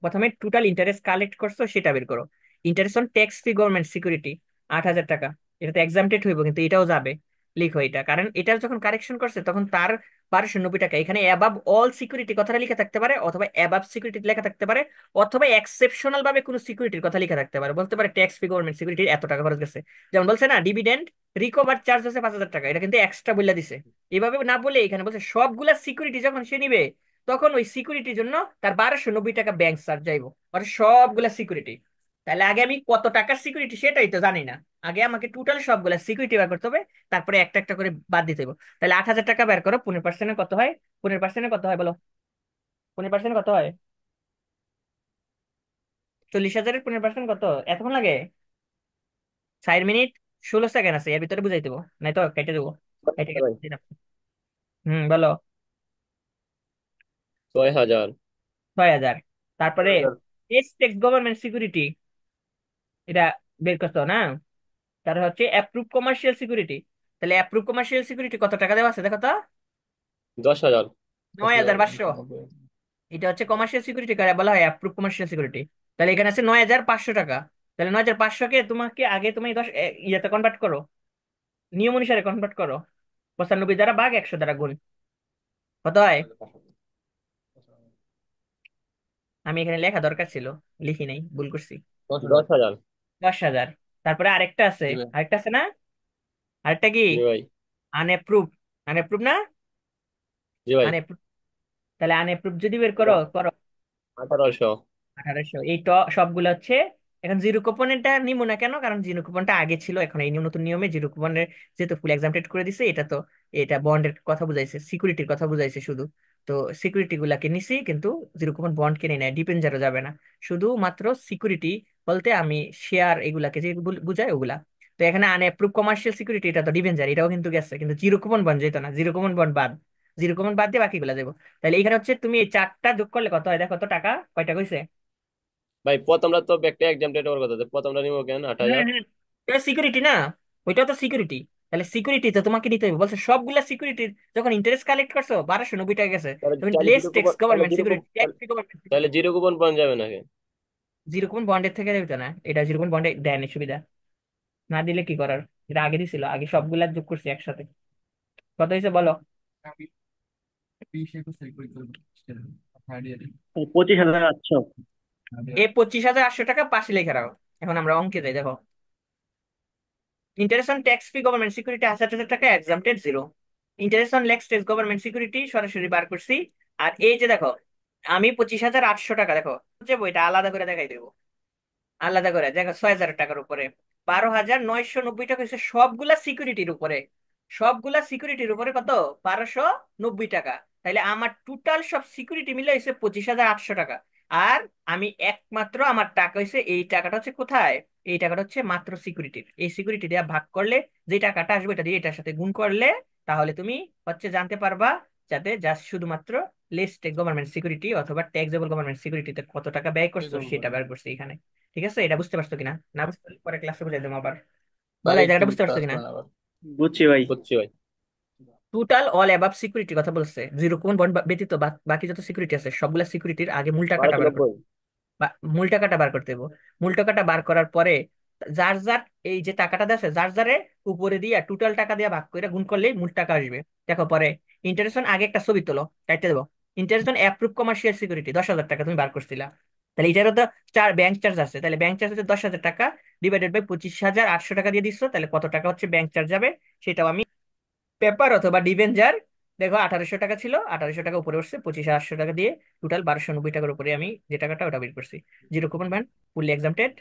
A: প্রথমে টোটাল ইন্টারেস্ট কালেক্ট করছো সেটা বের করো। Interest on tax free government security 8,000 টাকা, এটা তো এক্সামটেড হইব কিন্তু এটাও যাবে, লিখো এটা, কারণ এটা যখন কারেকশন করছে তখন তার 1290 টাকা, এখানে অ্যাবাব অল সিকিউরিটি কথাটা লেখা থাকতে পারে, অথবা অ্যাবাব সিকিউরিটি লেখা থাকতে পারে, অথবা এক্সেপশনাল ভাবে কোনো সিকিউরিটির কথা লেখা থাকতে পারে, বলতে পারে ট্যাক্স ফ্রি গভর্নমেন্ট সিকিউরিটির এত টাকা খরচ গেছে। যেমন বলছে না ডিভিডেন্ড রিকভার চার্জ হচ্ছে 5,000 টাকা, এটা কিন্তু এক্সট্রা বলে দিছে। এভাবে না বলে এখানে বলছে সবগুলা সিকিউরিটি যখন সে নিবে তখন ওই সিকিউরিটির জন্য তার 1290 টাকা ব্যাংক চার্জ যাইবো, অর্থাৎ সবগুলা সিকিউরিটি। তাহলে আগে আমি কত টাকার সিকিউরিটি সেটাই তো জানি না, আগে আমাকে টোটাল সবগুলা সিকিউরিটি বার করতে হবে, তারপরে একটা একটা করে বাদ দিতে হবে। তাহলে 8,000 টাকা বের করো, 15%-এ কত হয়, 15%-এ কত হয় বলো, 15%-এ কত হয়, 40,000-এর 15% কত, এতক্ষণ লাগে? 4 মিনিট 16 সেকেন্ড আছে, এর ভিতরে বুঝাই দেবো, নাই তো কেটে দেবো, কেটে
B: ভাই
A: কেটে বলো।
B: 6,000।
A: 6,000। তারপরে টেক্স গভর্নমেন্ট সিকিউরিটি, এটা বের করতে হবে না। তার হচ্ছে অ্যাপ্রুভ কমার্শিয়াল সিকিউরিটি, তাহলে অ্যাপ্রুভ কমার্শিয়াল সিকিউরিটি কত টাকা দেওয়া আছে দেখো তো,
B: 10,000।
A: 9,500। এটা হচ্ছে কমার্শিয়াল সিকিউরিটি কারে বলা হয়, অ্যাপ্রুভ কমার্শিয়াল সিকিউরিটি। তাহলে এখানে আছে 9,500 টাকা। তাহলে 9,500-কে তোমাকে আগে তুমি 10 ইয়েতে কনভার্ট করো, নিয়ম অনুসারে কনভার্ট করো, 95 দ্বারা ভাগ 100 দ্বারা গুণ, কত হয়? আমি এখানে লেখা দরকার ছিল, লিখি নাই, ভুল করছি।
B: 10,000।
A: 10,000। তারপরে আরেকটা আছে, আরেকটা আছে না, আরেকটা কি,
B: জি ভাই।
A: আনএপ্রুভ, আনএপ্রুভ না,
B: জি ভাই।
A: আনএপ্রুভ। তাহলে আনএপ্রুভ যদি বের করো, করো
B: 1800।
A: 1800। এই সবগুলো হচ্ছে এখন জিরো কুপনটা নিবো না কেন? কারণ জিরো কুপনটা আগে ছিল, এখন এই নতুন নিয়মে জিরো কুপনের যেহেতু ফুল এক্সামটেড করে দিছে, এটা তো এটা বন্ডের কথা বুঝাইছে, সিকিউরিটির কথা বুঝাইছে শুধু। তো সিকিউরিটি গুলাকে নিছি, কিন্তু জিরো কুপন বন্ড কিনে নেয়, ডিপেন্ডারও যাবে না। শুধুমাত্র সিকিউরিটি বলতে আমি শেয়ার এগুলাকে যে বুঝাই ওগুলা। তো এখানে আনঅ্যাপ্রুভ কমার্শিয়াল সিকিউরিটি, এটা তো ডিবেঞ্জার, এটাও কিন্তু গেছে, কিন্তু জিরো কুপন বন্ড যেত না, জিরো কুপন বন্ড বাদ। জিরো কুপন বাদ দিয়ে বাকিগুলা দেবো। তাহলে এখানে হচ্ছে তুমি এই চারটা যোগ করলে কত হয় দেখো, কত টাকা, কয়টা কইছে?
B: ভাই প্রথমটা তো একটা এক্সামটেড হওয়ার কথা, তো প্রথমটা নিবো কেন 8,000?
A: হ্যাঁ হ্যাঁ, এটা সিকিউরিটি না? ওইটাও তো সিকিউরিটি। তাহলে সিকিউরিটি তো তোমাকে নিতে হবে বলছে, সবগুলা সিকিউরিটির যখন ইন্টারেস্ট কালেক্ট করছো 1290 টাকা গেছে,
B: তাহলে
A: তখন
B: তাহলে
A: লেস
B: জিরো
A: ট্যাক্স
B: কুপন, তাহলে
A: government
B: zero coupon,
A: security, tax free government
B: তাহলে
A: সিকিউরিটি।
B: জিরো কুপন পাওয়া যাবে নাকি?
A: জিরো কোন বন্ডের থেকে দিত না, এটা জিরো কোন বন্ডে দেয়নি সুবিধা। না দিলে কি করার, এটা আগে দিছিল, আগে সবগুলা যোগ করছি একসাথে। কত হয়েছে বলো?
C: 25,800।
A: এই 25,800 টাকা পাশে লিখে রাখো। এখন আমরা অঙ্কে যাই, দেখো। Interest on tax free government security 8,000 টাকা, exempted zero. Interest on less tax government security সরাসরি বার করছি। আর এই যে দেখো, আমি 25,800 টাকা, দেখো যে বইটা আলাদা করে দেখাই দেবো, আলাদা করে দেখো, 6,000 টাকার উপরে 12,990 টাকা হচ্ছে সবগুলা সিকিউরিটির উপরে। সবগুলা সিকিউরিটির উপরে কত? 1,290 টাকা। তাইলে আমার টোটাল সব সিকিউরিটি মিলে হয়েছে 25,800 টাকা। আর আমি একমাত্র আমার টাকা হয়েছে, এই টাকাটা হচ্ছে কোথায়? এই টাকাটা হচ্ছে মাত্র সিকিউরিটির, এই সিকিউরিটি দিয়ে ভাগ করলে যে টাকাটা আসবে, এটা দিয়ে এটার সাথে গুণ করলে তাহলে তুমি হচ্ছে জানতে পারবা, যাতে জাস্ট শুধুমাত্র লেস ট্যাক্স গভর্নমেন্ট সিকিউরিটি অথবা ট্যাক্সেবল গভর্নমেন্ট সিকিউরিটিতে কত টাকা ব্যয় করছো সেটা বের করছে এখানে। ঠিক আছে, এটা বুঝতে পারছো কিনা? না বুঝতে পারলে পরে ক্লাসে বুঝাই দেবো আবার।
E: স্যার
A: বলো, এই
E: একটু
A: জায়গাটা বুঝতে
E: বুঝতে
A: পারছো কিনা?
E: পারছিলাম আবার।
C: বুঝছি ভাই।
B: বুঝছি ভাই।
A: টোটাল অল অ্যাবাভ সিকিউরিটির কথা বলছে, জিরো কোন বন্ড ব্যতীত বাকি যত সিকিউরিটি আছে সবগুলা সিকিউরিটির আগে মূল টাকাটা
B: বারোশো
A: বার করতে
B: নব্বই
A: হবে। মূল টাকাটা বার করতে হবে। মূল টাকাটা বার করার পরে যার যার এই যে টাকাটা আছে, যার যারে উপরে দিয়ে টোটাল টাকা দিয়ে ভাগ করে গুণ করলেই মূল টাকা আসবে। দেখো পরে ইন্টারেস্ট আগে একটা ছবি তোলো, কাটতে দেবো। ইন্টারেস্ট অ্যাপ্রুভ কমার্শিয়াল সিকিউরিটি 10,000 টাকা তুমি বার করছিলা। তাহলে এটারও তো চার ব্যাংক চার্জ আছে, তাহলে ব্যাংক চার্জ হচ্ছে 10,000 টাকা ডিভাইডেড বাই 25,800 টাকা দিয়ে দিচ্ছ, তাহলে কত টাকা হচ্ছে ব্যাংক চার্জ যাবে সেটাও আমি পেপার অথবা ডিবেঞ্জার, দেখো 1,800 টাকা ছিল, 1,800 টাকা উপরে উঠছে 25,800 টাকা দিয়ে, টোটাল 1,290 টাকার উপরে আমি যে টাকাটা ওটা বের করছি। Zero coupon band, fully exempted,